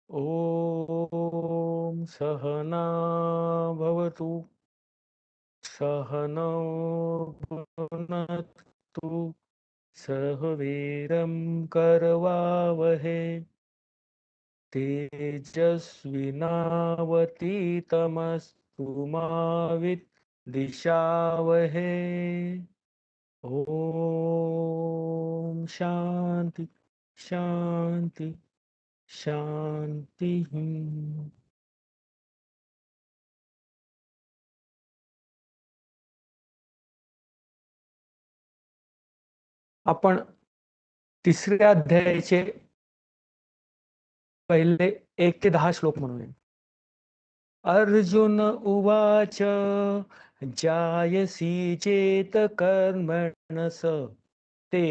ॐ सहना भवतु सहनौ भुनक्तु सह वीरं करवावहै तेजस्विनावतीतमस्तु मा विद्विषावहै। ॐ शान्ति शान्ति शांती. आपण तिसऱ्या अध्यायाचे पहिले 1 ते 10 श्लोक म्हणूया. अर्जुन उवाच जायसी चेत कर्मणस ते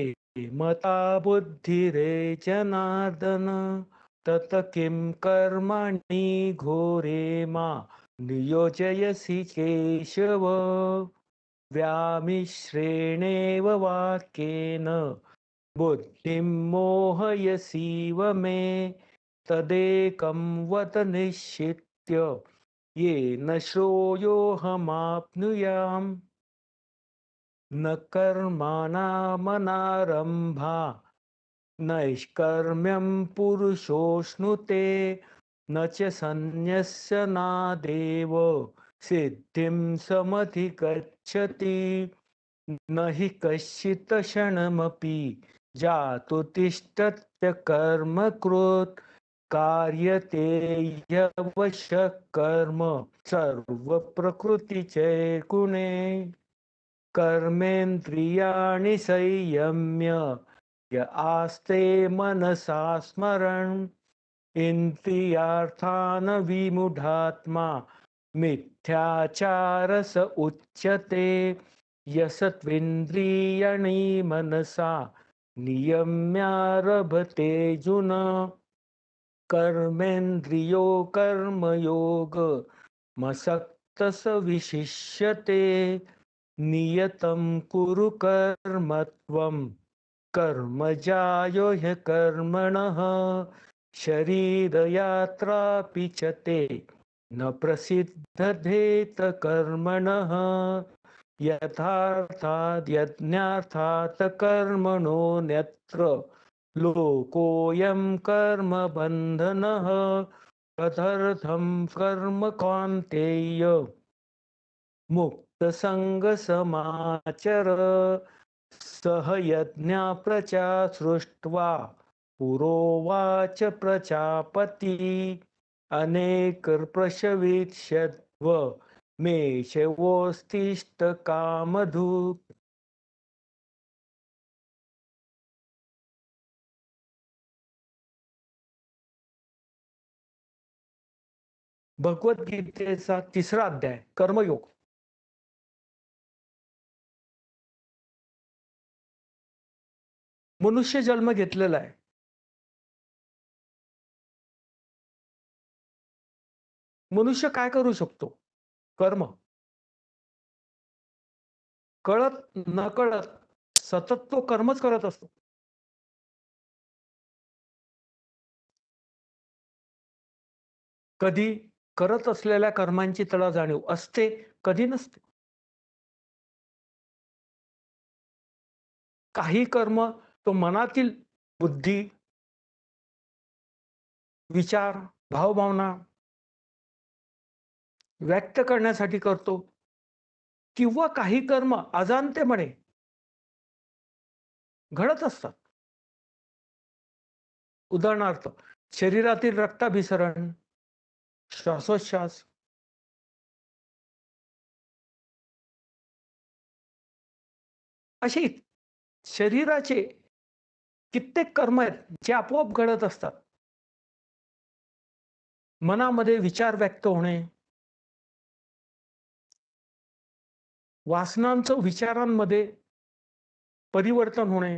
मता बुद्धिरे जनार्दन तत किं कर्माणि घोरे मा नियोजयसि केशव व्यामिश्रेणेव वाक्येन बुद्धिं मोहयसीव मे तदेकं वद निश्चित्य येन श्रेयोऽहमाप्नुयाम् न कर्माणामनारम्भा नैष्कर्म्यं पुरुषोऽश्नुते न च सन्न्यस्यनादेव सिद्धिं समधिगच्छति न हि कश्चित् क्षणमपि जातु तिष्ठत्य कर्म कृत् कार्यते ह्यवशः कर्म सर्वप्रकृतिचैर्गुणे कर्मेन्द्रियाणि संयम्य य आस्ते मनसा स्मरन् इन्द्रियार्थान् विमूढात्मा मिथ्याचारस उच्यते यसत्विन्द्रियाणि मनसा नियम्यारभतेऽर्जुन कर्मेन्द्रियो कर्मयोग मसक्तस विशिष्यते नियतं कुरु कर्म त्वं कर्मजायो ह्यकर्मणः शरीरयात्रापि च ते न प्रसिद्धधेत कर्मणः यथार्थात् यज्ञार्थात् कर्मणोऽन्यत्र लोकोऽयं कर्मबन्धनः तदर्थं कर्म कान्तेय मुक्तसङ्गसमाचर सह यज्ञा प्रजा सृष्ट्वा पुरोवाच प्रजापती अनेक प्रशविष्यद्व मे शवोस्तिष्ठ कामधूक. भगवद्गीतेचा 3रा अध्याय कर्मयोग. मनुष्य जन्म घेतलेला आहे. मनुष्य काय करू शकतो? कर्म. कळत न कळत सतत तो कर्मच करत असतो. कधी करत असलेल्या कर्मांची त्याला जाणीव असते, कधी नसते. काही कर्म तो मनातील बुद्धी, विचार, भावभावना व्यक्त करण्यासाठी करतो, किंवा काही कर्म अजाणतेपणे घडत असतात. उदाहरणार्थ शरीरातील रक्ताभिसरण, श्वासोच्छ्वास, असे शरीराचे कित्येक कर्म आहेत जे आपोआप घडत असतात. मनामध्ये विचार व्यक्त होणे, वासनांचं विचारांमध्ये परिवर्तन होणे,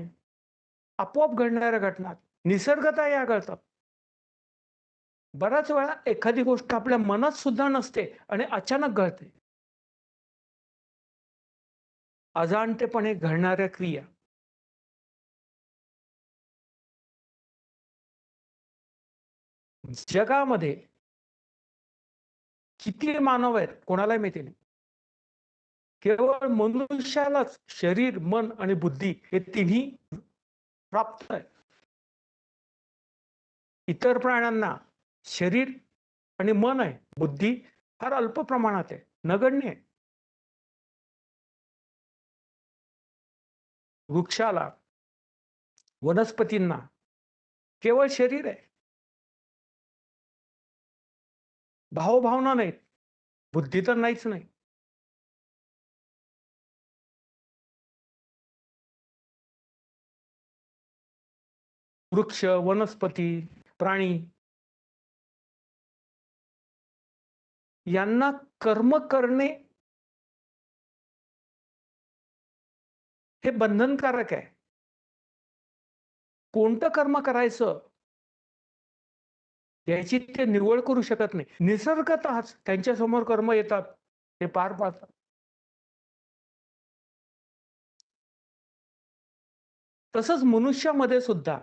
आपोआप घडणाऱ्या घटना निसर्गतः या घडतात. बऱ्याच वेळा एखादी गोष्ट आपल्या मनात सुद्धा नसते आणि अचानक घडते. अजाणतेपणे घडणाऱ्या क्रिया. जगामध्ये किती मानव आहेत कोणालाही माहिती नाही. केवळ मनुष्यालाच शरीर, मन आणि बुद्धी हे तिन्ही प्राप्त आहे. इतर प्राण्यांना शरीर आणि मन आहे, बुद्धी फार अल्प प्रमाणात आहे, नगण्य आहे. वृक्षाला, वनस्पतींना केवळ शरीर आहे, भावभावना नाहीत, बुद्धी तर नाहीच नाही. वृक्ष, वनस्पती, प्राणी यांना कर्म करणे हे बंधनकारक आहे. कोणतं कर्म करायचं याची ते निवड करू शकत नाही. निसर्गतःच त्यांच्या समोर कर्म येतात, ते पार पाडतात. तसंच मनुष्यामध्ये सुद्धा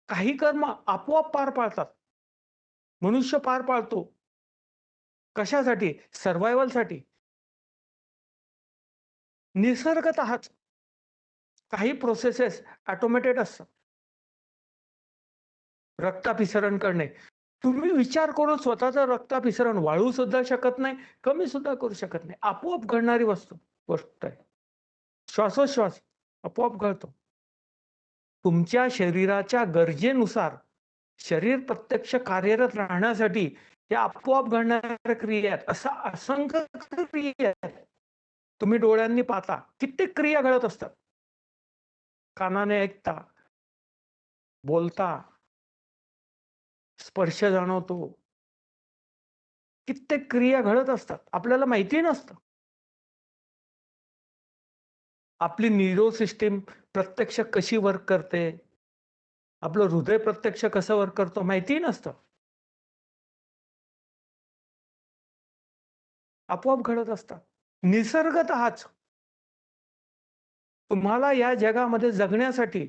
काही कर्म आपोआप पार पाडतात. मनुष्य पार पाडतो. कशासाठी? सर्व्हायव्हलसाठी. निसर्गतःच काही प्रोसेसेस ऑटोमेटेड असतात. रक्ताभिसरण करणे. तुम्ही विचार करून स्वतःचं रक्ताभिसरण वाढवू सुद्धा शकत नाही, कमी सुद्धा करू शकत नाही. आपोआप घडणारी गोष्ट आहे. श्वासोश्वास आपोआप घडतो. तुमच्या शरीराच्या गरजेनुसार शरीर प्रत्यक्ष कार्यरत राहण्यासाठी या आपोआप घडणाऱ्या क्रिया आहेत. असा असंख्य क्रिया आहेत. तुम्ही डोळ्यांनी पाहता, कित्येक क्रिया घडत असतात. कानाने ऐकता, बोलता, स्पर्श जाणवतो. कित्येक क्रिया घडत असतात. आपल्याला माहिती नसतं. आपली न्यूरो सिस्टीम प्रत्यक्ष कशी वर्क करते, आपलं हृदय प्रत्यक्ष कसं वर्क करतो माहिती नसतं. आपोआप घडत असतात. निसर्गतःच तुम्हाला या जगामध्ये जगण्यासाठी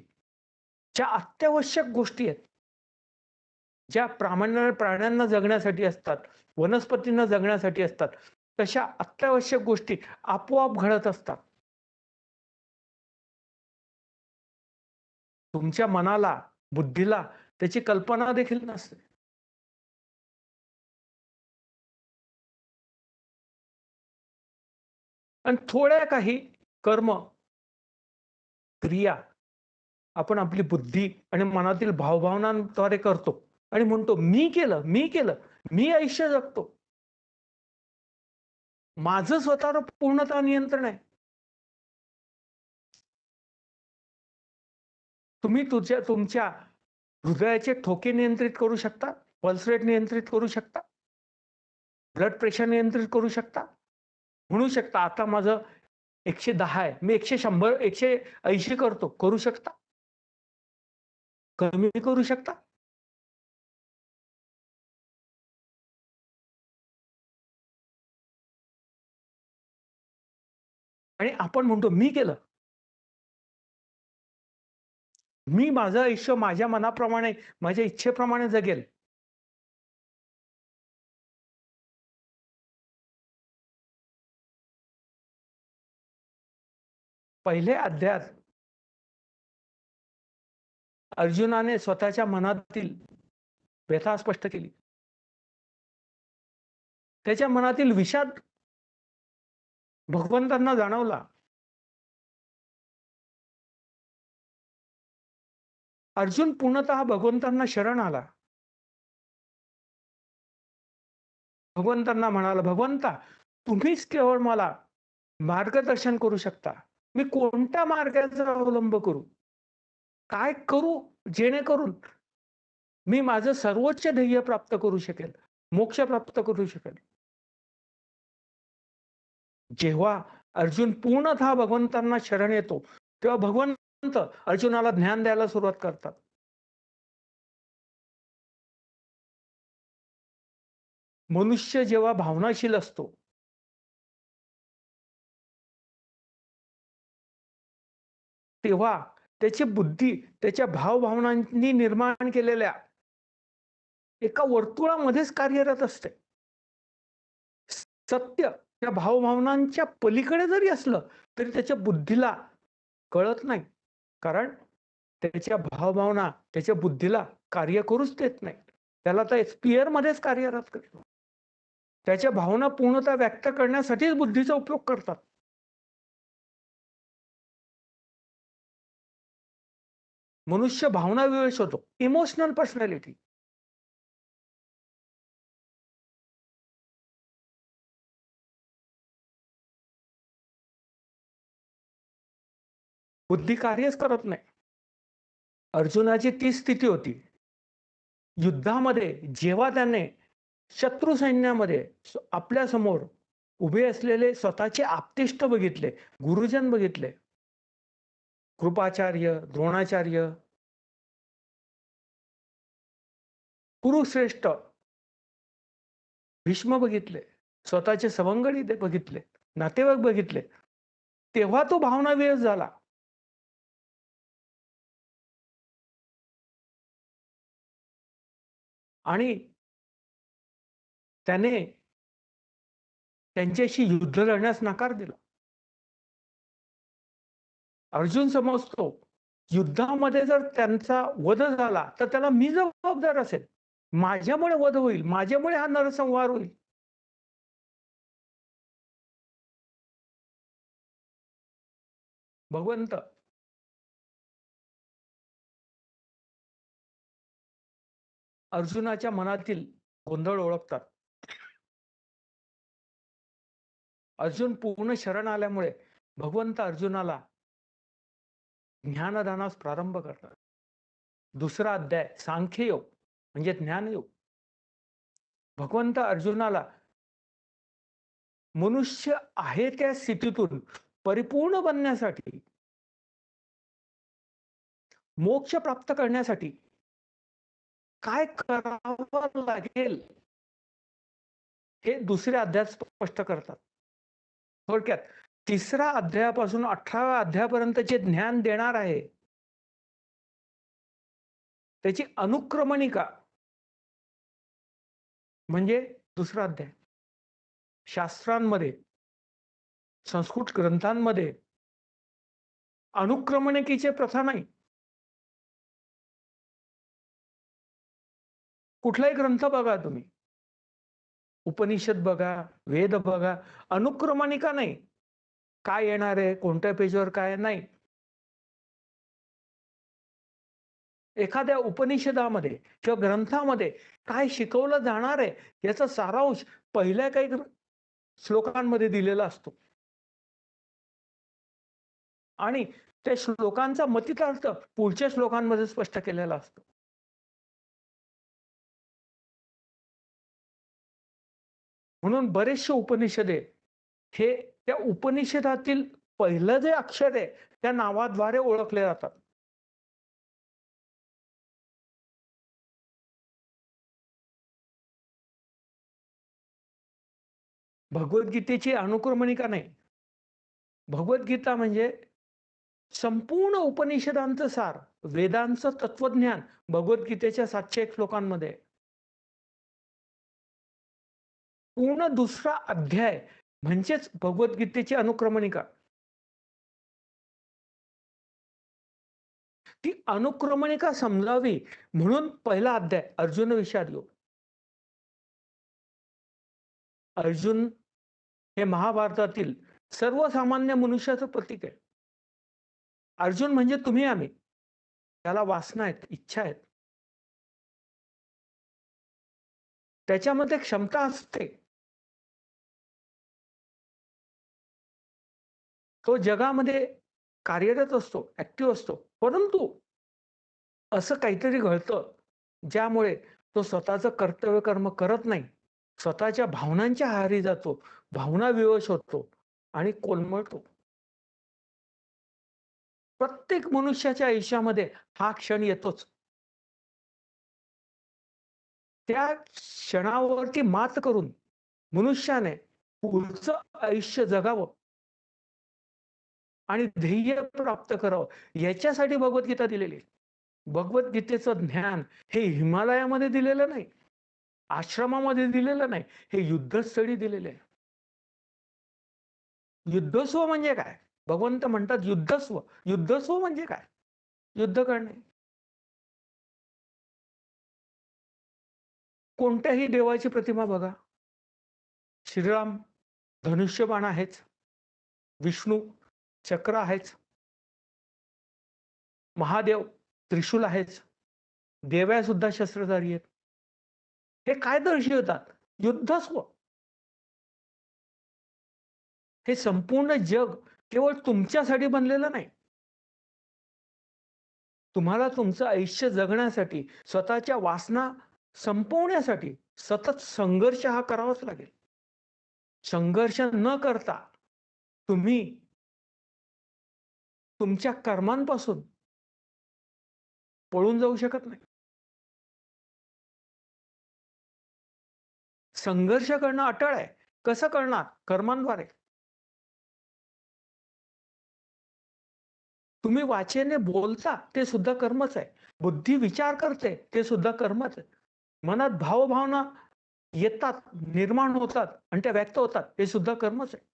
ज्या अत्यावश्यक गोष्टी आहेत, ज्या प्राण्यांना जगण्यासाठी असतात, वनस्पतींना जगण्यासाठी असतात, तशा अत्यावश्यक गोष्टी आपोआप घडत असतात. तुमच्या मनाला, बुद्धीला त्याची कल्पना देखील नसते. आणि थोड्या काही कर्म, क्रिया आपण आपली बुद्धी आणि मनातील भावभावनांद्वारे करतो आणि म्हणतो, "मी केलं, मी केलं, मी आयुष्य जगतो." माझं स्वतःवर पूर्णतः नियंत्रण आहे. तुम्ही तुमच्या हृदयाचे ठोके नियंत्रित करू शकता, पल्स रेट नियंत्रित करू शकता, ब्लड प्रेशर नियंत्रित करू शकता. म्हणू शकता, आता माझं 110 आहे, मी 100, 180 करतो. करू शकता? कमी करू शकता? आणि आपण म्हणतो, "मी केलं. मी माझं आयुष्य माझ्या मनाप्रमाणे, माझ्या इच्छेप्रमाणे जगेल." पहिल्या अध्यायात अर्जुनाने स्वतःच्या मनातील व्यथा स्पष्ट केली. त्याच्या मनातील विषाद भगवंतांना जाणवला. अर्जुन पूर्णतः भगवंतांना शरण आला. भगवंतांना म्हणाला, "भगवंता, तुम्हीच केवळ मला मार्गदर्शन करू शकता. मी कोणत्या मार्गाचा अवलंब करू? काय करू जेणेकरून मी माझं सर्वोच्च ध्येय प्राप्त करू शकेल, मोक्ष प्राप्त करू शकेल?" जेव्हा अर्जुन पूर्णतः भगवंतांना शरण येतो, तेव्हा भगवंत अर्जुनाला ज्ञान द्यायला सुरुवात करतात. मनुष्य जेव्हा भावनाशील असतो, तेव्हा त्याची बुद्धी त्याच्या भावभावनांनी निर्माण केलेल्या एका वर्तुळामध्येच कार्यरत असते. सत्य त्या भावभावनांच्या पलीकडे जरी असलं तरी त्याच्या बुद्धीला कळत नाही, कारण त्याच्या भावभावना त्याच्या बुद्धीला कार्य करूच देत नाही. त्याला तर स्पिअर मध्येच कार्यरत करतो. त्याच्या भावना पूर्णतः व्यक्त करण्यासाठीच बुद्धीचा उपयोग करतात. मनुष्य भावना विवेश होतो, इमोशनल पर्सनॅलिटी. बुद्धी कार्यच करत नाही. अर्जुनाची ती स्थिती होती. युद्धामध्ये जेव्हा त्याने शत्रू सैन्यामध्ये आपल्या समोर उभे असलेले स्वतःचे आप्तेष्ट बघितले, गुरुजन बघितले, कृपाचार्य, द्रोणाचार्य, कुरुश्रेष्ठ, भीष्म बघितले, स्वतःचे सवंगडी बघितले, नातेवाईक बघितले, तेव्हा तो भावनाविहत झाला. आणि त्याने त्यांच्याशी युद्ध लढण्यास नकार दिला. अर्जुन समजतो युद्धामध्ये जर त्यांचा वध झाला तर त्याला मी जबाबदार असेल, माझ्यामुळे वध होईल, माझ्यामुळे हा नरसंहार होईल. भगवंत अर्जुनाच्या मनातील गोंधळ ओळखतात. अर्जुन पूर्ण शरण आल्यामुळे भगवंत अर्जुनाला ज्ञानदानास प्रारंभ करतात. दुसरा अध्याय सांख्ययोग म्हणजे ज्ञानयोग. भगवंत अर्जुनाला मनुष्य आहे त्या स्थितीतून परिपूर्ण बनण्यासाठी, मोक्ष प्राप्त करण्यासाठी काय करावं लागेल हे दुसऱ्या अध्यायात स्पष्ट करतात. थोडक्यात तिसऱ्या अध्यायापासून 18व्या अध्यायापर्यंत जे ज्ञान देणार आहे त्याची अनुक्रमणिका म्हणजे दुसरा अध्याय. शास्त्रांमध्ये, संस्कृत ग्रंथांमध्ये अनुक्रमणिकेची प्रथा नाही. कुठलाही ग्रंथ बघा तुम्ही, उपनिषद बघा, वेद बघा, अनुक्रमणिका नाही. काय येणार आहे, कोणत्या पेजवर काय नाही. एखाद्या उपनिषदामध्ये किंवा ग्रंथामध्ये काय शिकवलं जाणार आहे याचा सारांश पहिल्या काही श्लोकांमध्ये दिलेला असतो आणि त्या श्लोकांचा मतितार्थ पुढच्या श्लोकांमध्ये स्पष्ट केलेला असतो. म्हणून बरेचसे उपनिषदे हे त्या उपनिषदातील पहिलं जे अक्षर आहे त्या नावाद्वारे ओळखले जातात. भगवद्गीतेची अनुक्रमणिका नाही. भगवद्गीता म्हणजे संपूर्ण उपनिषदांचं सार, वेदांचं तत्वज्ञान भगवद्गीतेच्या 701 श्लोकांमध्ये. पूर्ण दुसरा अध्याय म्हणजेच भगवद्गीतेची अनुक्रमणिका. ती अनुक्रमणिका समजावी म्हणून पहिला अध्याय अर्जुन विषाद योग. अर्जुन हे महाभारतातील सर्वसामान्य मनुष्याचं प्रतीक आहे. अर्जुन म्हणजे तुम्ही आम्ही. त्याला वासना आहेत, इच्छा आहेत, त्याच्यामध्ये क्षमता असते. तो जगामध्ये कार्यरत असतो, ऍक्टिव्ह असतो, परंतु असं काहीतरी घडतं ज्यामुळे तो स्वतःचं कर्तव्य कर्म करत नाही, स्वतःच्या भावनांच्या आहारी जातो, भावना विवश होतो आणि कोलमडतो. प्रत्येक मनुष्याच्या आयुष्यामध्ये हा क्षण येतोच. त्या क्षणावरती मात करून मनुष्याने पुढचं आयुष्य जगावं आणि ध्येय प्राप्त करावं याच्यासाठी भगवद्गीता दिलेली. भगवद्गीतेचं ज्ञान हे हिमालयामध्ये दिलेलं नाही. आश्रमामध्ये दिलेलं नाही, हे युद्धस्थळी दिलेलं आहे. युद्धस्व म्हणजे काय? भगवंत म्हणतात युद्धस्व. युद्धस्व म्हणजे काय? युद्ध करणे. कोणत्याही देवाची प्रतिमा बघा. श्रीराम धनुष्यबाण आहेच. विष्णू चक्र आहेच. महादेव त्रिशूल आहेच. देव्या सुद्धा शस्त्रधारी आहेत. हे काय दर्शवतात? युद्धस्व. हे संपूर्ण जग केवळ तुमच्यासाठी बनलेलं नाही. तुम्हाला तुमचं आयुष्य जगण्यासाठी, स्वतःच्या वासना संपवण्यासाठी सतत संघर्ष हा करावाच लागेल. संघर्ष न करता तुम्ही तुमच्या कर्मांपासून पळून जाऊ शकत नाही. संघर्ष करणं अटळ आहे. कसं करणार? कर्मांद्वारे. तुम्ही वाचेने बोलता ते सुद्धा कर्मच आहे. बुद्धी विचार करते ते सुद्धा कर्मच आहे. मनात भावभावना येतात, निर्माण होतात आणि त्या व्यक्त होतात हे सुद्धा कर्मच आहे.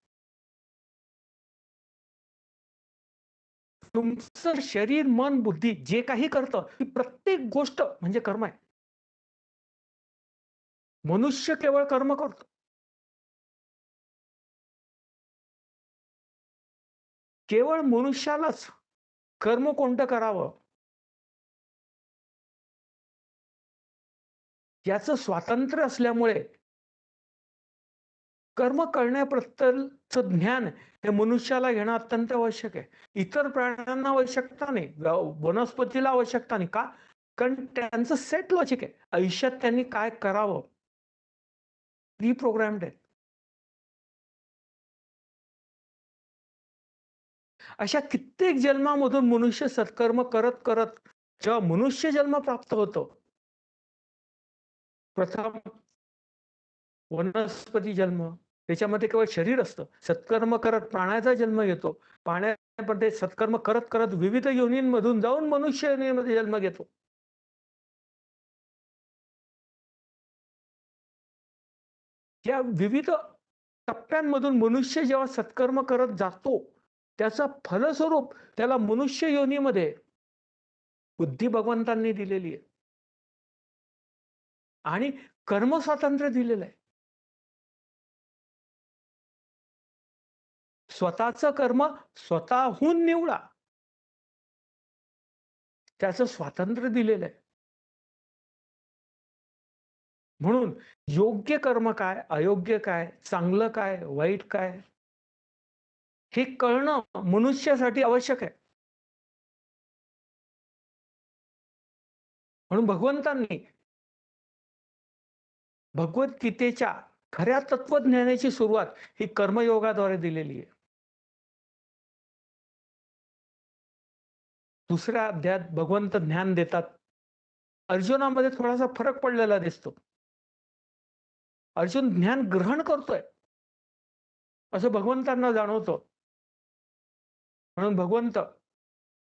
तुमचं शरीर, मन, बुद्धी जे काही करतं ती प्रत्येक गोष्ट म्हणजे कर्म आहे. मनुष्य केवळ कर्म करतो. केवळ मनुष्यालाच कर्म कोणतं करावं याचं स्वातंत्र्य असल्यामुळे कर्म करण्याबद्दलचं ज्ञान हे मनुष्याला घेणं अत्यंत आवश्यक आहे. इतर प्राण्यांना आवश्यकता नाही, वनस्पतीला आवश्यकता नाही. का? कारण त्यांचं सेट लॉजिक आहे. आयुष्यात त्यांनी काय करावं प्री प्रोग्राम्ड आहे. अशा कित्येक जन्मामधून मनुष्य सत्कर्म करत करत जेव्हा मनुष्य जन्म प्राप्त होतो, प्रथम वनस्पती जन्म, त्याच्यामध्ये केवळ शरीर असतं. सत्कर्म करत प्राण्याचा जन्म घेतो. पाण्यामध्ये सत्कर्म करत करत विविध योनींमधून जाऊन मनुष्य योनीमध्ये जन्म घेतो. या विविध टप्प्यांमधून मनुष्य जेव्हा सत्कर्म करत जातो, त्याचा फलस्वरूप त्याला मनुष्य योनीमध्ये बुद्धी भगवंतांनी दिलेली आहे आणि कर्म स्वातंत्र्य दिलेलं आहे. स्वतःचं कर्म स्वतःहून निवडा. त्याचं स्वातंत्र्य दिलेलं आहे. म्हणून योग्य कर्म काय, अयोग्य काय, चांगलं काय, वाईट काय, हे कळणं मनुष्यासाठी आवश्यक आहे. म्हणून भगवंतांनी भगवद्गीतेच्या खऱ्या तत्वज्ञानाची सुरुवात ही कर्मयोगाद्वारे दिलेली आहे. दुसऱ्या अध्यायात भगवंत ज्ञान देतात. अर्जुनामध्ये थोडासा फरक पडलेला दिसतो. अर्जुन ज्ञान ग्रहण करतोय असं भगवंतांना जाणवतं. म्हणून भगवंत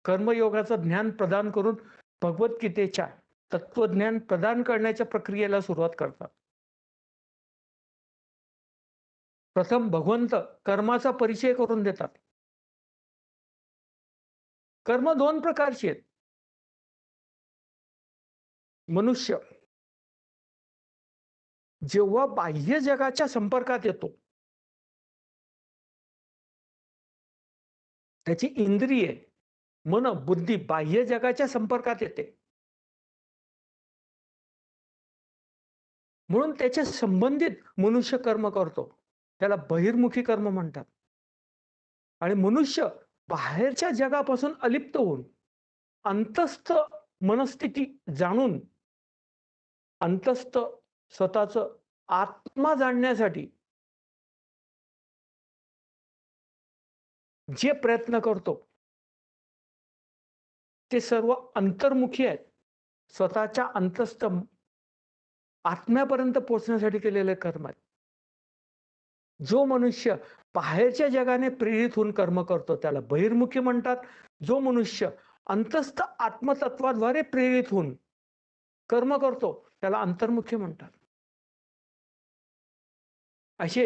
कर्मयोगाचं ज्ञान प्रदान करून भगवद्गीतेच्या तत्वज्ञान प्रदान करण्याच्या प्रक्रियेला सुरुवात करतात. प्रथम भगवंत कर्माचा परिचय करून देतात. कर्म दोन प्रकारची आहेत. मनुष्य जेव्हा बाह्य जगाच्या संपर्कात येतो, त्याची इंद्रिये, मन, बुद्धी बाह्य जगाच्या संपर्कात येते. म्हणून त्याच्या संबंधित मनुष्य कर्म करतो. त्याला बहिर्मुखी कर्म म्हणतात. आणि मनुष्य बाहेरच्या जगापासून अलिप्त होऊन अंतस्थ मनस्थिती जाणून अंतस्थ स्वतःचं आत्मा जाणण्यासाठी जे प्रयत्न करतो ते सर्व अंतर्मुखी आहेत. स्वतःच्या अंतस्थ आत्म्यापर्यंत पोहोचण्यासाठी केलेले कर्म आहेत. जो मनुष्य बाहेरच्या जगाने प्रेरित होऊन कर्म करतो त्याला बहिर्मुखी म्हणतात. जो मनुष्य अंतस्थ आत्मतत्वाद्वारे प्रेरित होऊन कर्म करतो त्याला अंतर्मुखी म्हणतात. असे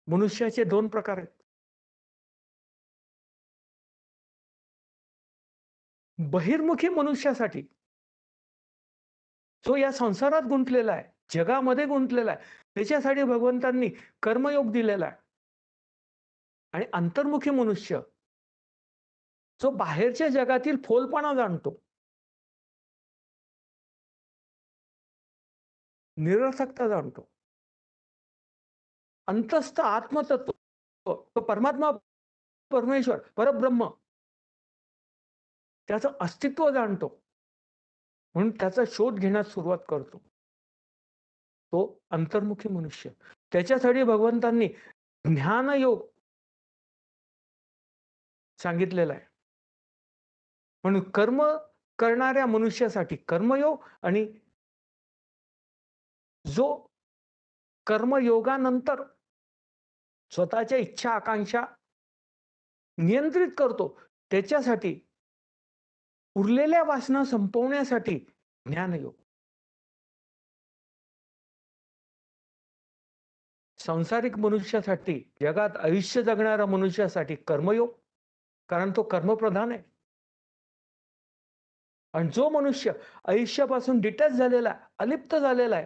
मनुष्याचे दोन प्रकार आहेत. बहिर्मुखी मनुष्यासाठी, जो या संसारात गुंतलेला आहे, जगामध्ये गुंतलेला आहे, त्याच्यासाठी भगवंतांनी कर्मयोग दिलेला आहे. आणि अंतर्मुखी मनुष्य, जो बाहेरच्या जगातील फोलपणा जाणतो, निरर्थकता जाणतो, अंतस्थ आत्मतत्व, तो परमात्मा, परमेश्वर, परब्रह्म, त्याचं अस्तित्व जाणतो, म्हणून त्याचा शोध घेण्यास सुरुवात करतो, तो अंतर्मुखी मनुष्य. त्याच्यासाठी भगवंतांनी ज्ञानयोग सांगितलेला आहे. म्हणून कर्म करणाऱ्या मनुष्यासाठी कर्मयोग, आणि जो कर्मयोगानंतर स्वतःच्या इच्छा आकांक्षा नियंत्रित करतो, त्याच्यासाठी उरलेल्या वासना संपवण्यासाठी ज्ञानयोग. सांसारिक मनुष्यासाठी, जगात आयुष्य जगणाऱ्या मनुष्यासाठी कर्मयोग, कारण तो कर्मप्रधान आहे. आणि जो मनुष्य आयुष्यापासून डिटॅच झालेला, अलिप्त झालेला आहे,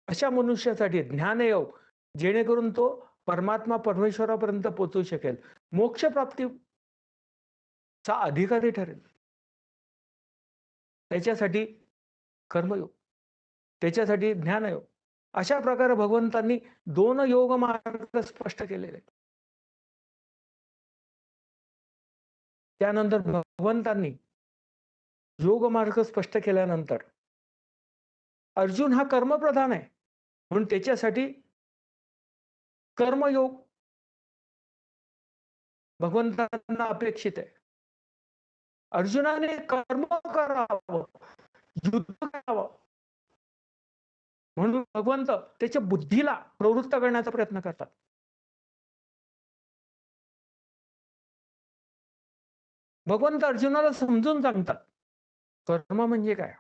अशा मनुष्यासाठी ज्ञानयोग, जेणेकरून तो परमात्मा परमेश्वरापर्यंत पोहोचू शकेल, मोक्ष प्राप्तीचा अधिकारी ठरेल. त्याच्यासाठी कर्मयोग, त्याच्यासाठी ज्ञानयोग. अशा प्रकारे भगवंतांनी दोन योग मार्ग स्पष्ट केलेले. त्यानंतर भगवंतांनी योग मार्ग स्पष्ट केल्यानंतर, अर्जुन हा कर्मप्रधान आहे, म्हणून त्याच्यासाठी कर्मयोग भगवंतांना अपेक्षित आहे. अर्जुनाने कर्म करावं, युद्ध करावं, म्हणून भगवंत त्याच्या बुद्धीला प्रवृत्त करण्याचा प्रयत्न करतात. भगवंत अर्जुनाला समजून सांगतात, कर्म म्हणजे काय.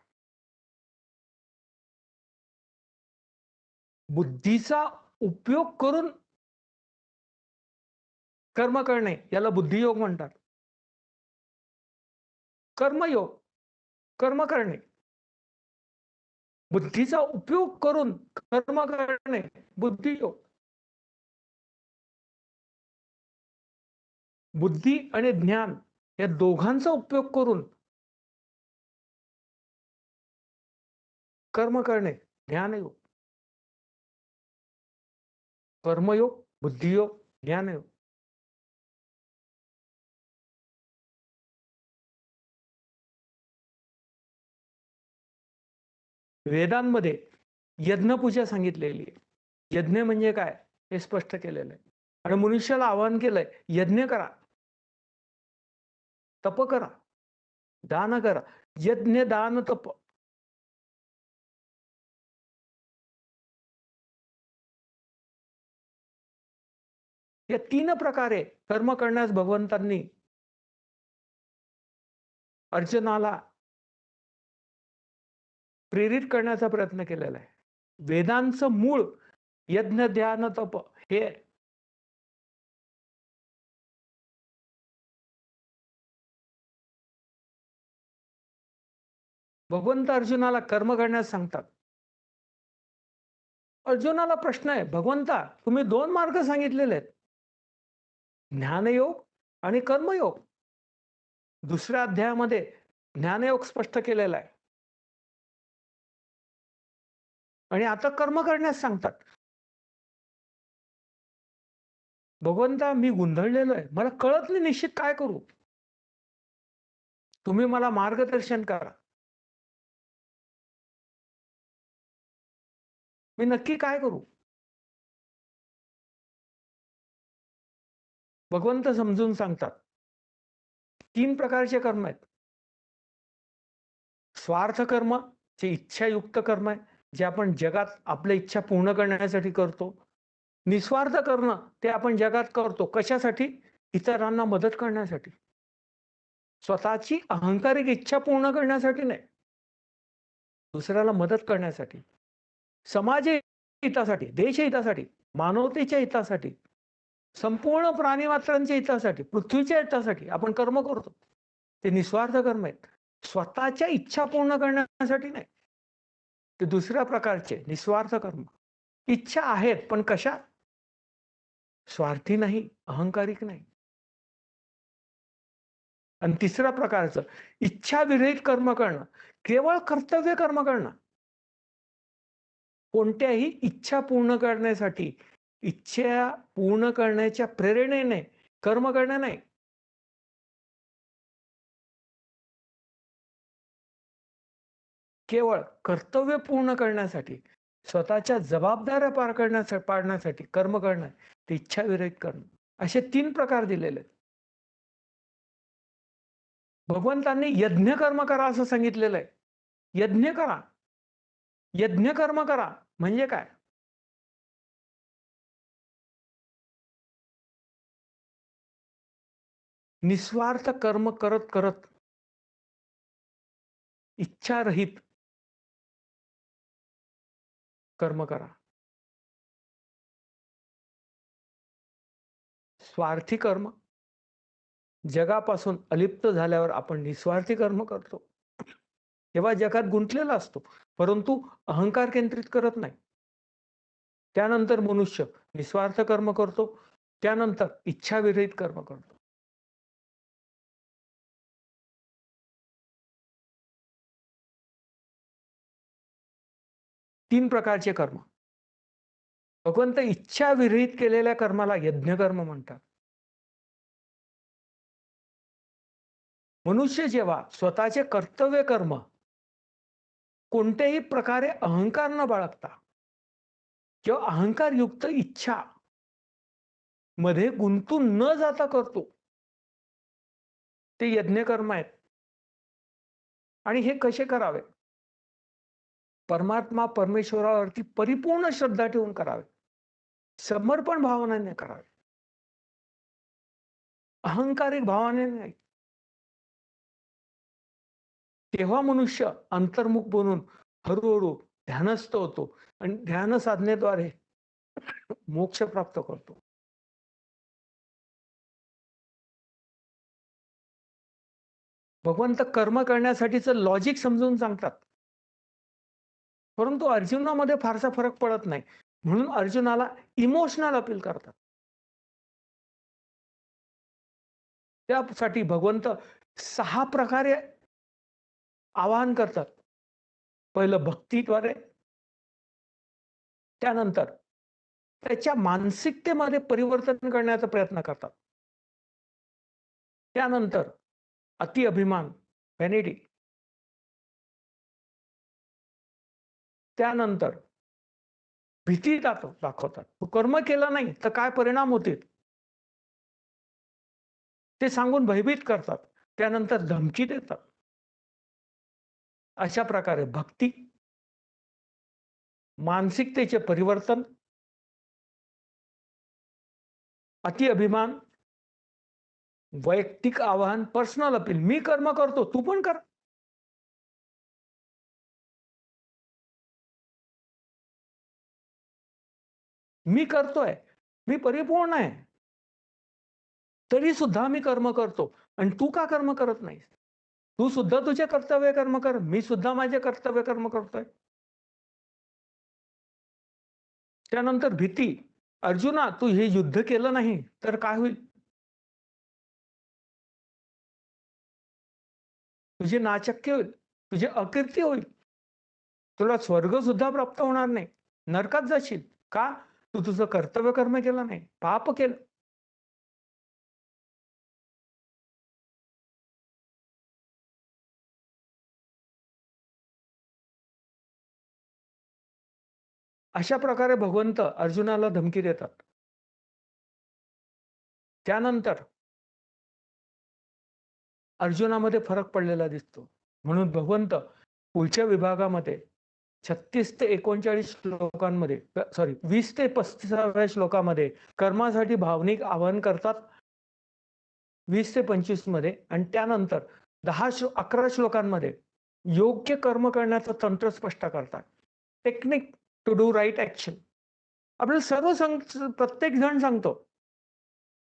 बुद्धीचा उपयोग करून कर्म करणे, याला बुद्धियोग म्हणतात. कर्मयोग, कर्म करणे, बुद्धीचा उपयोग करून कर्म करणे, बुद्धियोग. बुद्धी आणि ज्ञान या दोघांचा उपयोग करून कर्म करणे, ज्ञानयोग. कर्मयोग, बुद्धियोग, ज्ञानयोग. वेदांमध्ये यज्ञपूजा सांगितलेली आहे. यज्ञ म्हणजे काय हे स्पष्ट केलेलं आहे. आणि मनुष्याला आवाहन केलंय, यज्ञ करा, तप करा, दान करा. यज्ञ, दान, तप. या तीन प्रकारे कर्म करण्यास भगवंतांनी अर्जुनाला प्रेरित करण्याचा प्रयत्न केलेला आहे. वेदांचं मूळ यज्ञ, ध्यान, तप हे आहे. भगवंत अर्जुनाला कर्म करण्यास सांगतात. अर्जुनाला प्रश्न आहे, भगवंता तुम्ही दोन मार्ग सांगितलेले आहेत, ज्ञानयोग आणि कर्मयोग. दुसऱ्या अध्यायामध्ये ज्ञानयोग स्पष्ट केलेला आहे, आणि आता कर्म करण्यास सांगतात. भगवंता मी गोंधळलेलो आहे, मला कळत नाही निश्चित काय करू, तुम्ही मला मार्गदर्शन करा, मी नक्की काय करू. भगवंत समजून सांगतात, तीन प्रकारचे कर्म आहेत. स्वार्थ कर्म, जे इच्छायुक्त कर्म आहे, जे आपण जगात आपल्या इच्छा पूर्ण करण्यासाठी करतो. निस्वार्थ कर्म, ते आपण जगात करतो कशासाठी, इतरांना मदत करण्यासाठी, स्वतःची अहंकारिक इच्छा पूर्ण करण्यासाठी नाही, दुसऱ्याला मदत करण्यासाठी. समाज हितासाठी, देश हितासाठी, मानवतेच्या हितासाठी, संपूर्ण प्राणीमात्रांच्या हितासाठी, पृथ्वीच्या हितासाठी आपण कर्म करतो. ते निस्वार्थ कर्म आहेत. स्वतःच्या इच्छा पूर्ण करण्यासाठी नाही. ते दुसऱ्या प्रकारचे निस्वार्थ कर्म. इच्छा आहेत, पण कशा? स्वार्थी नाही, अहंकारिक नाही. आणि तिसऱ्या प्रकारचं इच्छाविरहित कर्म करणं, केवळ कर्तव्य कर्म करणं. कोणत्याही इच्छा पूर्ण करण्यासाठी, इच्छा पूर्ण करण्याच्या प्रेरणेने कर्म करणं नाही. केवळ कर्तव्य पूर्ण करण्यासाठी, स्वतःच्या जबाबदाऱ्या पाडण्यासाठी कर्म करणं, ते इच्छाविरहित करणं. असे 3 प्रकार दिलेले आहेत. भगवंतांनी यज्ञ कर्म करा असं सांगितलेलं आहे. यज्ञ करा. यज्ञ कर्म करा म्हणजे काय? निस्वार्थ कर्म करत करत इच्छारहित कर्म करा. स्वार्थी कर्म, जगापासून अलिप्त झाल्यावर आपण निस्वार्थी कर्म करतो. तेव्हा जगात गुंतलेला असतो, परंतु अहंकार केंद्रित करत नाही. त्यानंतर मनुष्य निस्वार्थ कर्म करतो, त्यानंतर इच्छाविरहित कर्म करतो. तीन प्रकारचे कर्म. भगवंत इच्छाविरहित केलेल्या कर्माला यज्ञकर्म म्हणतात. मनुष्य जेव्हा स्वतःचे कर्तव्य कर्म कोणत्याही प्रकारे अहंकार न बाळगता किंवा अहंकारयुक्त इच्छा मध्ये गुंतून न जाता करतो, ते यज्ञकर्म आहेत. आणि हे कसे करावे? परमात्मा परमेश्वरावरती परिपूर्ण श्रद्धा ठेवून करावे, समर्पण भावनेने करावे, अहंकारिक भावनेने नाही. तेव्हा मनुष्य अंतर्मुख बनून हळूहळू ध्यानस्थ होतो आणि ध्यान साधनेद्वारे मोक्ष प्राप्त करतो. भगवंत कर्म करण्यासाठीचं लॉजिक समजून सांगतात, परंतु अर्जुनामध्ये फारसा फरक पडत नाही, म्हणून अर्जुनाला इमोशनल अपील करतात. त्यासाठी भगवंत 6 प्रकारे आवाहन करतात. पहिलं भक्तीद्वारे, त्यानंतर त्याच्या मानसिकतेमध्ये परिवर्तन करण्याचा प्रयत्न करतात. त्यानंतर अति अभिमान, व्हॅनिटी. त्यानंतर भीती दाखवतात. तू कर्म केलं नाही तर काय परिणाम होतील ते सांगून भयभीत करतात. त्यानंतर धमकी देतात. अशा प्रकारे भक्ती, मानसिकतेचे परिवर्तन, अति अभिमान, वैयक्तिक आवाहन, पर्सनल अपील. मी कर्म करतो, तू पण कर. मी करतोय, मी परिपूर्ण आहे, तरी सुद्धा मी कर्म करतो आणि तू का कर्म करत नाहीस? तू सुद्धा तुझे कर्तव्य कर्म कर, मी सुद्धा माझे कर्तव्य कर्म करतोय. त्यानंतर भीती. अर्जुना, तू हे युद्ध केलं नाही तर काय होईल? तुझे नाचक्य होईल, तुझे अकीर्ती होईल, तुला स्वर्ग सुद्धा प्राप्त होणार नाही, नरकात जाशील. का? तू तुझं कर्तव्य कर्म केलं नाही, पाप केलं. अशा प्रकारे भगवंत अर्जुनाला धमकी देतात. त्यानंतर अर्जुनामध्ये फरक पडलेला दिसतो, म्हणून भगवंत पुढच्या विभागामध्ये 36 ते 39 श्लोकांमध्ये, सॉरी 20 ते 35व्या श्लोकामध्ये कर्मासाठी भावनिक आवाहन करतात 20 ते 25 मध्ये, आणि त्यानंतर 11 श्लोकांमध्ये योग्य कर्म करण्याचं तंत्र स्पष्ट करतात. Technique to do right action. आपल्याला प्रत्येक जण सांगतो,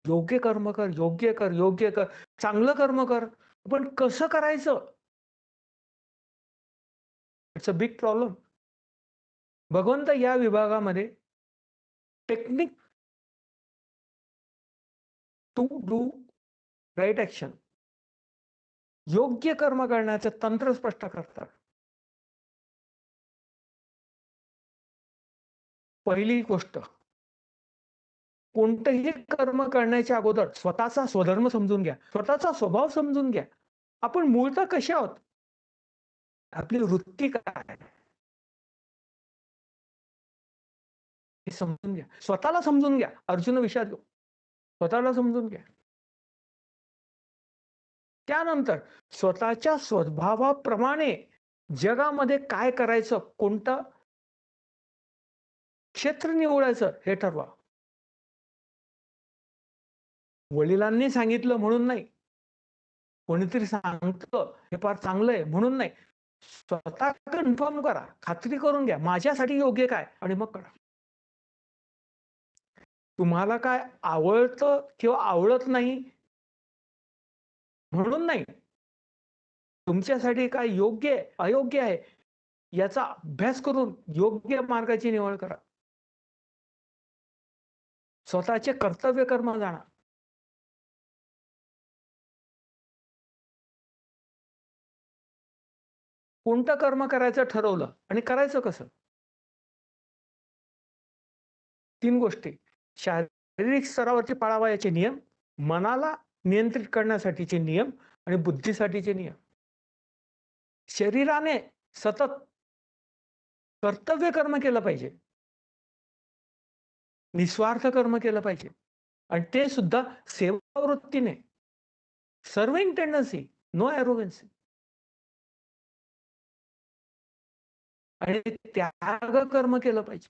योग्य कर्म कर, योग्य कर, योग्य कर, चांगलं कर्म कर. पण कसं करायचं? It's a big problem. भगवंत या विभागामध्ये technique to do right action, योग्य कर्म करण्याचं तंत्र स्पष्ट करतात. पहिली गोष्ट, कोणतंही कर्म करण्याच्या अगोदर स्वतःचा स्वधर्म समजून घ्या, स्वतःचा स्वभाव समजून घ्या. आपण मूळतः कसे आहोत? आपली वृत्ती काय? हे समजून घ्या. स्वतःला समजून घ्या. अर्जुन विषाद घेऊ. स्वतःला समजून घ्या. त्यानंतर स्वतःच्या स्वभावाप्रमाणे जगामध्ये काय करायचं, कोणतं क्षेत्र निवडायचं हे ठरवा. वडिलांनी सांगितलं म्हणून नाही, कोणीतरी सांगतं हे फार चांगलं आहे म्हणून नाही. स्वतः कन्फर्म करा, खात्री करून घ्या, माझ्यासाठी योग्य काय, आणि मग करा. तुम्हाला काय आवडतं किंवा आवडत नाही म्हणून नाही. तुमच्यासाठी काय योग्य आहे, अयोग्य आहे याचा अभ्यास करून योग्य मार्गाची निवड करा. स्वतःचे कर्तव्य कर्म जाणा. कोणतं कर्म करायचं ठरवलं आणि करायचं कसं? 3 गोष्टी. शारीरिक स्तरावरती पाळावयाचे नियम, मनाला नियंत्रित करण्यासाठीचे नियम आणि बुद्धीसाठीचे नियम. शरीराने सतत कर्तव्य कर्म केलं पाहिजे. निस्वार्थ कर्म केलं पाहिजे. आणि ते सुद्धा सेवावृत्तीने. Serving tendency, no arrogance. आणि त्याग कर्म केलं पाहिजे.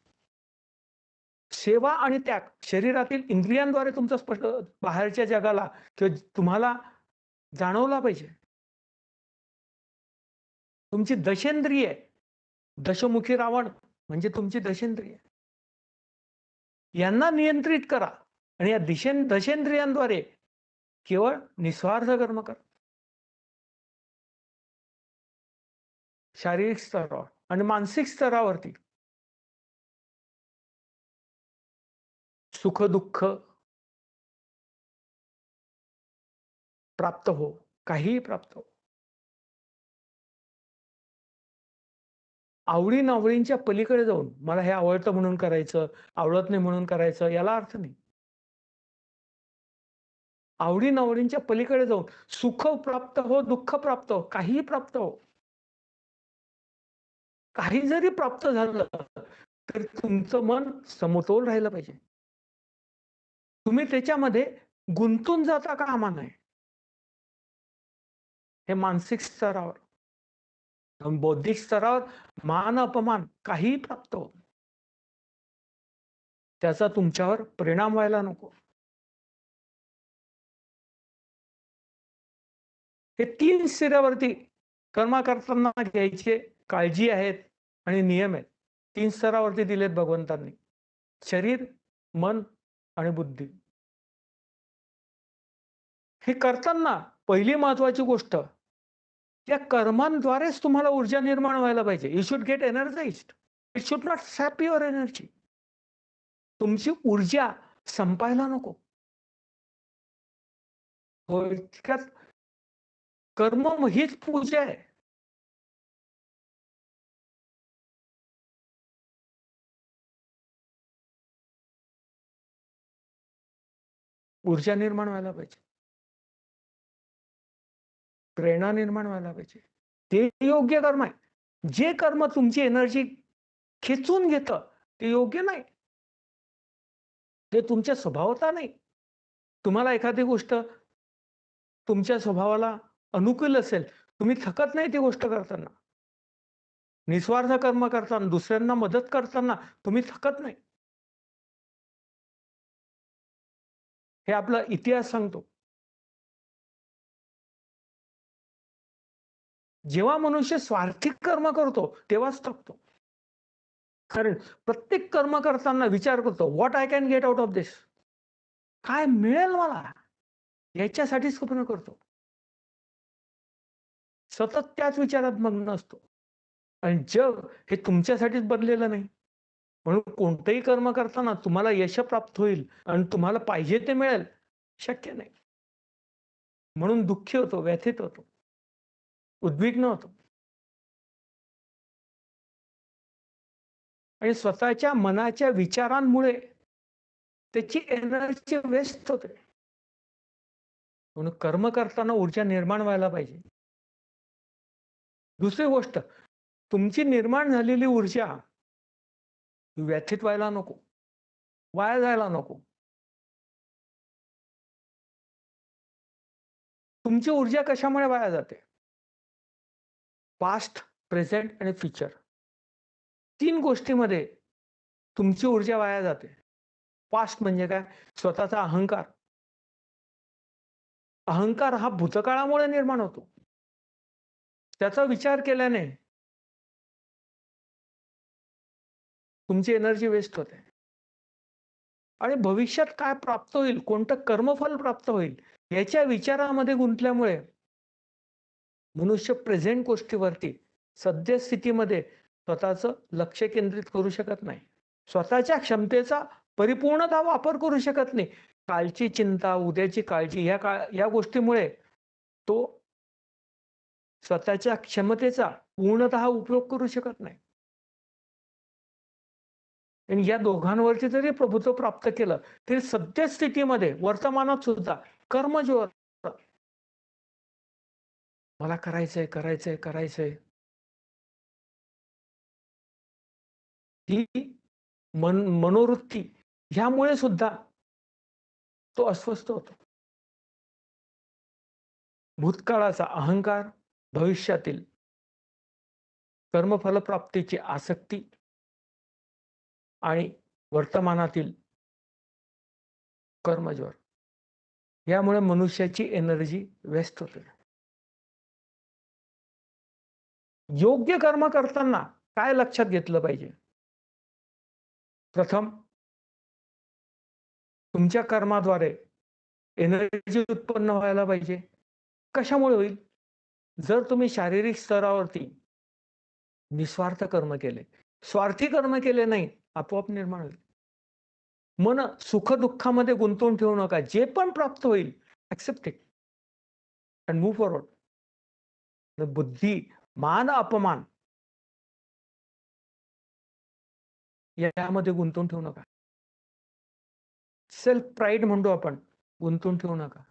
सेवा आणि त्याग शरीरातील इंद्रियांद्वारे तुमचं स्पष्ट बाहेरच्या जगाला किंवा तुम्हाला जाणवला पाहिजे. तुमची दशेंद्रिय, दशमुखी रावण म्हणजे तुमची दशेंद्रिय, यांना नियंत्रित करा आणि या दशेंद्रियांद्वारे केवळ निस्वार्थ कर्म करा. शारीरिक स्तरावर आणि मानसिक स्तरावरती सुख दुःख प्राप्त हो, काहीही प्राप्त हो. आवडी-नावडींच्या पलीकडे जाऊन मला हे आवडतं म्हणून करायचं, आवडत नाही म्हणून करायचं याला अर्थ नाही. आवडी-नावडींच्या पलीकडे जाऊन सुख प्राप्त हो, दुःख प्राप्त हो, काहीही प्राप्त हो. काही जरी प्राप्त झालं, तर तुमचं मन समतोल राहिलं पाहिजे. तुम्ही त्याच्यामध्ये गुंतून जाता कामा नये. हे मानसिक स्तरावर. बौद्धिक स्तरावर मान अपमान काहीही प्राप्त हो, त्याचा तुमच्यावर परिणाम व्हायला नको. हे 3 स्तरावरती कर्म करताना घ्यायचे काळजी आहेत आणि नियम आहेत. 3 स्तरावरती दिलेत भगवंतांनी. शरीर, मन आणि बुद्धी. हे करताना पहिली महत्वाची गोष्ट, त्या कर्मांद्वारेच तुम्हाला ऊर्जा निर्माण व्हायला पाहिजे. You should get energised. It should not SAP your energy. तुमची ऊर्जा संपायला नको. हो, इतक्यात कर्म हीच पूजा आहे. ऊर्जा निर्माण व्हायला पाहिजे. प्रेरणा निर्माण व्हायला पाहिजे. ते योग्य कर्म आहे. जे कर्म तुमची एनर्जी खेचून घेतं, ते योग्य नाही. ते तुमच्या स्वभावता नाही. तुम्हाला एखादी गोष्ट तुमच्या स्वभावाला अनुकूल असेल, तुम्ही थकत नाही ती गोष्ट करताना. निस्वार्थ कर्म करताना, दुसऱ्यांना मदत करताना तुम्ही थकत नाही. हे आपला इतिहास सांगतो. जेव्हा मनुष्य स्वार्थी कर्म करतो, तेव्हाच थकतो. कारण प्रत्येक कर्म करताना विचार करतो, what I can get out of this? काय मिळेल मला? याच्यासाठीच कर्म करतो. सतत त्याच विचारात मग्न असतो. आणि जग हे तुमच्यासाठीच बनलेलं नाही. म्हणून कोणतंही कर्म करताना तुम्हाला यश प्राप्त होईल आणि तुम्हाला पाहिजे ते मिळेल, शक्य नाही. म्हणून दुःखी होतो, व्यथित होतो, उद्विग्न होतो आणि स्वतःच्या मनाच्या विचारांमुळे त्याची एनर्जी वेस्ट होते. म्हणून कर्म करताना ऊर्जा निर्माण व्हायला पाहिजे. दुसरी गोष्ट, तुमची निर्माण झालेली ऊर्जा व्यथित व्हायला नको, वाया जायला नको. तुमची ऊर्जा कशामुळे वाया जाते? पास्ट, प्रेझेंट आणि फ्युचर 3 गोष्टींमध्ये तुमची ऊर्जा वाया जाते. पास्ट म्हणजे काय? स्वतःचा अहंकार. अहंकार हा भूतकाळामुळे निर्माण होतो. त्याचा विचार केल्याने तुमची एनर्जी वेस्ट होते. आणि भविष्यात काय प्राप्त होईल, कोणतं कर्मफल प्राप्त होईल, याच्या विचारामध्ये गुंतल्यामुळे मनुष्य प्रेझेंट गोष्टीवरती सद्यस्थितीमध्ये स्वतःचं लक्ष केंद्रित करू शकत नाही. स्वतःच्या क्षमतेचा परिपूर्णतः वापर करू शकत नाही. कालची चिंता, उद्याची काळजी या गोष्टीमुळे तो स्वतःच्या क्षमतेचा पूर्णतः उपयोग करू शकत नाही. आणि या दोघांवरती जरी प्रभुत्व प्राप्त केलं तरी सद्यस्थितीमध्ये वर्तमानात सुद्धा कर्मजोर, मला करायचंय करायचंय करायचंय, ही मनोवृत्ती ह्यामुळे सुद्धा तो अस्वस्थ होतो. भूतकाळाचा अहंकार, भविष्यातील कर्मफलप्राप्तीची आसक्ती आणि वर्तमानातील कर्मज्वर यामुळे मनुष्याची एनर्जी वेस्ट होते. योग्य कर्म करताना काय लक्षात घेतलं पाहिजे? प्रथम, तुमच्या कर्माद्वारे एनर्जी उत्पन्न व्हायला पाहिजे. कशामुळे होईल? जर तुम्ही शारीरिक स्तरावरती निस्वार्थ कर्म केले, स्वार्थी कर्म केले नाही, आपोआप निर्माण होईल. मन सुख दुःखामध्ये गुंतवून ठेवू नका. जे पण प्राप्त होईल, accept it and move forward. बुद्धी, मान अपमान यामध्ये गुंतवून ठेवू नका. सेल्फ प्राईड म्हणतो आपण, गुंतवून ठेवू नका.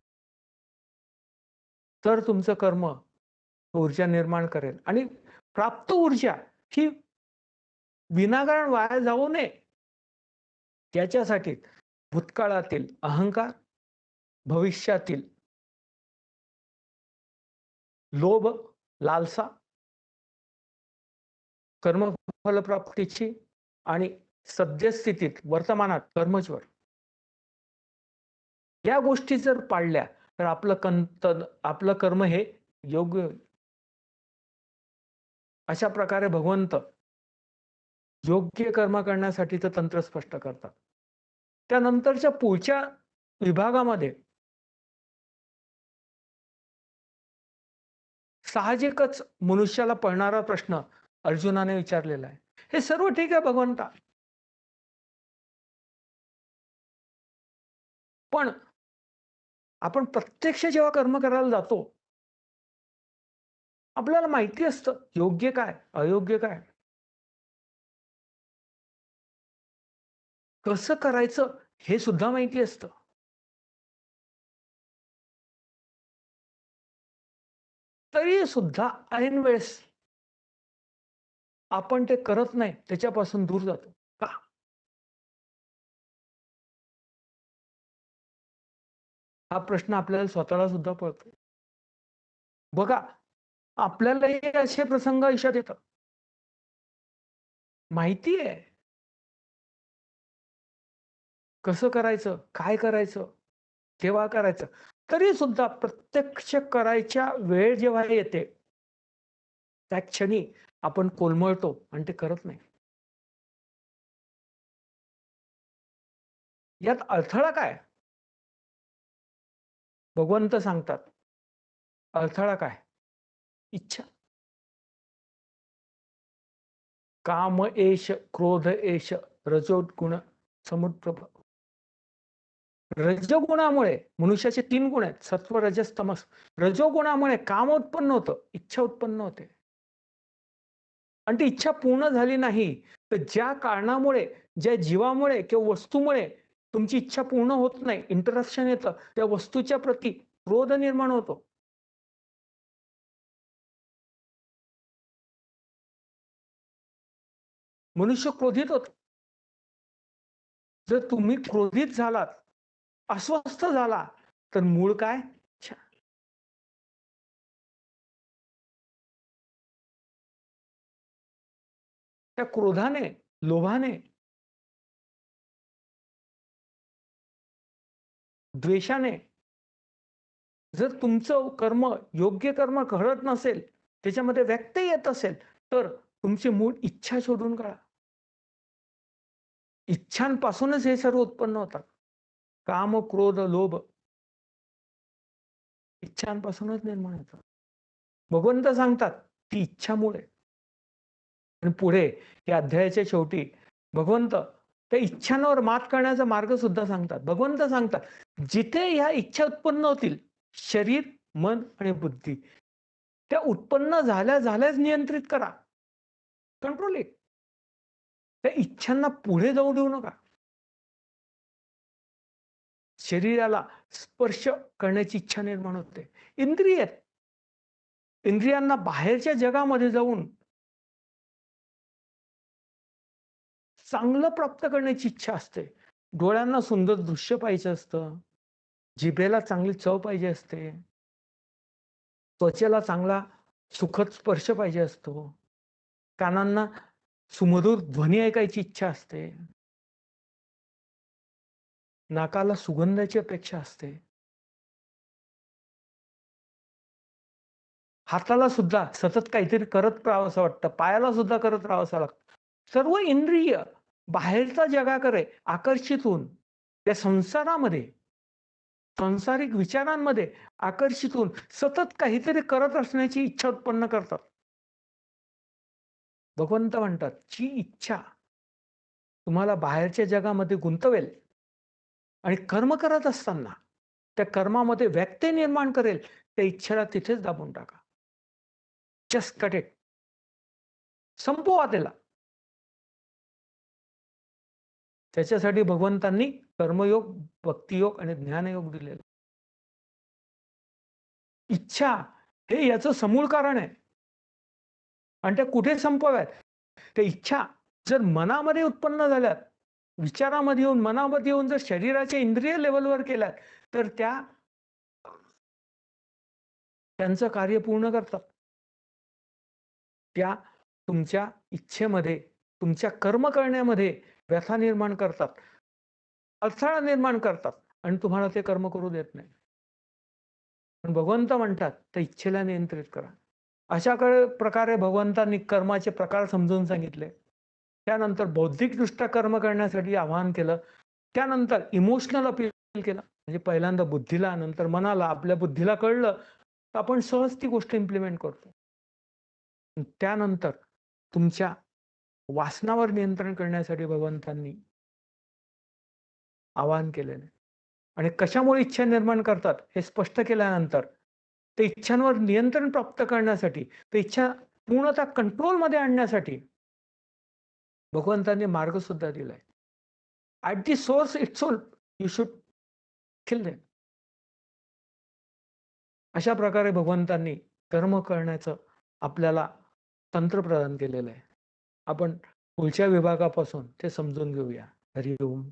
तर तुमचं कर्म ऊर्जा निर्माण करेल आणि प्राप्त ऊर्जा ही विनाकारण वाया जाऊ नये त्याच्यासाठी भूतकाळातील अहंकार, भविष्यातील लोभ, लालसा, कर्मफलप्राप्तीची आणि सद्यस्थितीत वर्तमानात कर्मज्वर या गोष्टी जर पाळल्या तर आपलं कर्म हे योग्य होईल. अशा प्रकारे भगवंत योग्य कर्म करण्यासाठीचं तंत्र स्पष्ट करतात. त्यानंतरच्या पुढच्या विभागामध्ये साहजिकच मनुष्याला पडणारा प्रश्न अर्जुनाने विचारलेला आहे. हे सर्व ठीक आहे भगवंता, पण आपण प्रत्यक्ष जेव्हा कर्म करायला जातो, आपल्याला माहिती असतं योग्य काय, अयोग्य काय, कसं करायचं हे सुद्धा माहिती असतं. तरी सुद्धा ऐन वेळेस आपण ते करत नाही, त्याच्यापासून दूर जातो का? हा प्रश्न आपल्याला स्वतःला सुद्धा पडतो. बघा, आपल्यालाही असे प्रसंग आयुष्यात येतात. माहिती आहे कसं करायचं, काय करायचं, केव्हा करायचं, तरी सुद्धा प्रत्यक्ष करायच्या वेळ जेव्हा येते त्या क्षणी आपण कोलमळतो आणि ते करत नाही. यात अडथळा काय? भगवंत सांगतात, अडथळा काय? इच्छा. काम एष, क्रोध एष, रजोगुण समुद्रभ. रजोगुणामुळे मनुष्याचे 3 गुण आहेत, सत्व, रजस, तमस. रजोगुणामुळे काम उत्पन्न होतं, इच्छा उत्पन्न होते. आणि ती इच्छा पूर्ण झाली नाही तर ज्या कारणामुळे, ज्या जीवामुळे किंवा वस्तूमुळे तुमची इच्छा पूर्ण होत नाही, इंटरप्शन येतं, त्या वस्तूच्या प्रती क्रोध निर्माण होतो. मनुष्य क्रोधित होतो. जर तुम्ही क्रोधित झालात, अस्वस्थ झाला, तर मूळ काय? इच्छा. त्या क्रोधाने, लोभाने, द्वेषाने जर तुमचं कर्म, योग्य कर्म घडत नसेल, त्याच्यामध्ये व्यत्यय येत असेल, तर तुमची मूळ इच्छा शोधून काढा. इच्छांपासूनच हे सर्व उत्पन्न होतात. काम, क्रोध, लोभ इच्छांपासूनच निर्माण होतात. भगवंत सांगतात ती इच्छामुळे. आणि पुढे या अध्यायाच्या शेवटी भगवंत त्या इच्छांवर मात करण्याचा मार्ग सुद्धा सांगतात. भगवंत सांगतात जिथे ह्या इच्छा उत्पन्न होतील, शरीर, मन आणि बुद्धी, त्या उत्पन्न झाल्याच नियंत्रित करा. Control it. त्या इच्छांना पुढे जाऊ देऊ नका. शरीराला स्पर्श करण्याची इच्छा निर्माण होते. इंद्रियांना बाहेरच्या जगामध्ये जाऊन चांगलं प्राप्त करण्याची इच्छा असते. डोळ्यांना सुंदर दृश्य पाहिजे असतं, जिभेला चांगली चव पाहिजे असते, त्वचेला चांगला सुखद स्पर्श पाहिजे असतो, कानांना सुमधुर ध्वनी ऐकायची इच्छा असते, नाकाला सुगंधाची अपेक्षा असते, हाताला सुद्धा सतत काहीतरी करत राहावंसं वाटतं, पायाला सुद्धा करत राहावंसं लागतं. सर्व इंद्रिय बाहेरच्या जगाकडे आकर्षित होऊन त्या संसारामध्ये, सांसारिक विचारांमध्ये आकर्षित होऊन सतत काहीतरी करत असण्याची इच्छा उत्पन्न करतात. भगवंत म्हणतात जी इच्छा तुम्हाला बाहेरच्या जगामध्ये गुंतवेल आणि कर्म करत असताना त्या कर्मामध्ये व्यत्यय निर्माण करेल, त्या इच्छेला तिथेच दाबून टाका. Just cut it. संपवा त्याला. त्याच्यासाठी भगवंतांनी कर्मयोग, भक्तियोग आणि ज्ञानयोग दिलेला. इच्छा हे याचं समूळ कारण आहे. आणि त्या कुठे संपवाव्यात? त्या इच्छा जर मनामध्ये उत्पन्न झाल्यात, विचारामध्ये येऊन, मनामध्ये येऊन जर शरीराच्या इंद्रिय लेवलवर केल्यात, तर त्यांचं कार्य पूर्ण करतात. त्या तुमच्या इच्छेमध्ये, तुमच्या कर्म करण्यामध्ये व्यथा निर्माण करतात, अडथळा निर्माण करतात आणि तुम्हाला ते कर्म करू देत नाही. पण भगवंत म्हणतात त्या इच्छेला नियंत्रित करा. अशा प्रकारे भगवंतांनी कर्माचे प्रकार समजून सांगितले. त्यानंतर बौद्धिकदृष्ट्या कर्म करण्यासाठी आवाहन केलं. त्यानंतर इमोशनल अपील केलं. म्हणजे पहिल्यांदा बुद्धीला, नंतर मनाला. आपल्या बुद्धीला कळलं तर आपण सहज ती गोष्ट इम्प्लिमेंट करतो. त्यानंतर तुमच्या वासनावर नियंत्रण करण्यासाठी भगवंतांनी आवाहन केलेले. आणि कशामुळे इच्छा निर्माण करतात हे स्पष्ट केल्यानंतर ते इच्छांवर नियंत्रण प्राप्त करण्यासाठी, ते इच्छा पूर्णतः कंट्रोलमध्ये आणण्यासाठी भगवंतांनी मार्ग सुद्धा दिलाय. At the source itself you should kill them. अशा प्रकारे भगवंतांनी कर्म करण्याचं आपल्याला तंत्र प्रदान केलेलं आहे. आपण पुढच्या विभागापासून ते समजून घेऊया. हरि ओम.